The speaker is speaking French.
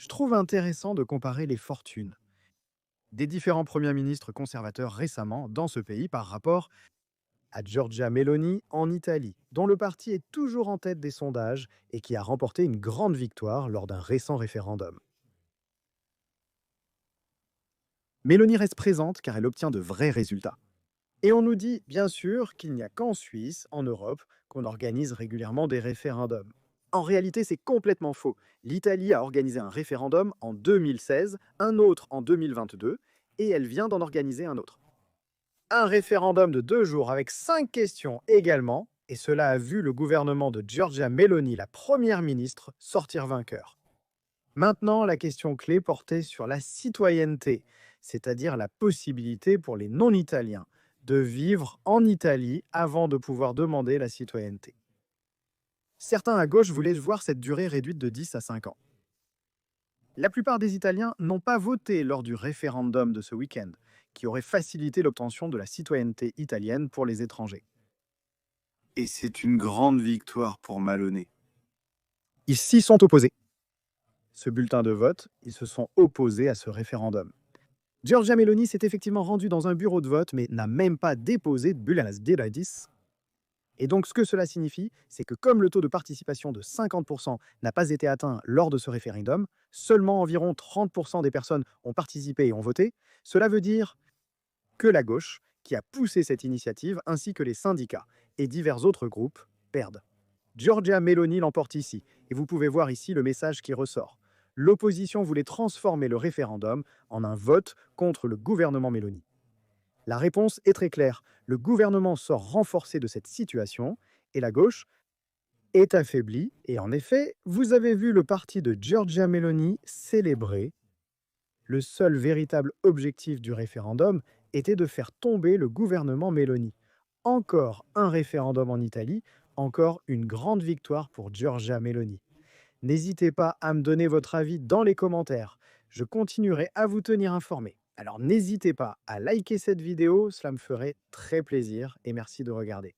Je trouve intéressant de comparer les fortunes des différents premiers ministres conservateurs récemment dans ce pays par rapport à Giorgia Meloni en Italie, dont le parti est toujours en tête des sondages et qui a remporté une grande victoire lors d'un récent référendum. Meloni reste présente car elle obtient de vrais résultats. Et on nous dit, bien sûr, qu'il n'y a qu'en Suisse, en Europe, qu'on organise régulièrement des référendums. En réalité, c'est complètement faux. L'Italie a organisé un référendum en 2016, un autre en 2022, et elle vient d'en organiser un autre. Un référendum de 2 jours avec 5 questions également, et cela a vu le gouvernement de Giorgia Meloni, la première ministre, sortir vainqueur. Maintenant, la question clé portait sur la citoyenneté, c'est-à-dire la possibilité pour les non-italiens de vivre en Italie avant de pouvoir demander la citoyenneté. Certains à gauche voulaient voir cette durée réduite de 10 à 5 ans. La plupart des Italiens n'ont pas voté lors du référendum de ce week-end, qui aurait facilité l'obtention de la citoyenneté italienne pour les étrangers. Et c'est une grande victoire pour Maloney. Ils s'y sont opposés. Ce bulletin de vote, ils se sont opposés à ce référendum. Giorgia Meloni s'est effectivement rendue dans un bureau de vote, mais n'a même pas déposé de bulletin d'Iradis. Et donc, ce que cela signifie, c'est que comme le taux de participation de 50% n'a pas été atteint lors de ce référendum, seulement environ 30% des personnes ont participé et ont voté. Cela veut dire que la gauche, qui a poussé cette initiative, ainsi que les syndicats et divers autres groupes, perdent. Giorgia Meloni l'emporte ici, et vous pouvez voir ici le message qui ressort. L'opposition voulait transformer le référendum en un vote contre le gouvernement Meloni. La réponse est très claire. Le gouvernement sort renforcé de cette situation et la gauche est affaiblie. Et en effet, vous avez vu le parti de Giorgia Meloni célébrer. Le seul véritable objectif du référendum était de faire tomber le gouvernement Meloni. Encore un référendum en Italie, encore une grande victoire pour Giorgia Meloni. N'hésitez pas à me donner votre avis dans les commentaires. Je continuerai à vous tenir informé. Alors n'hésitez pas à liker cette vidéo, cela me ferait très plaisir et merci de regarder.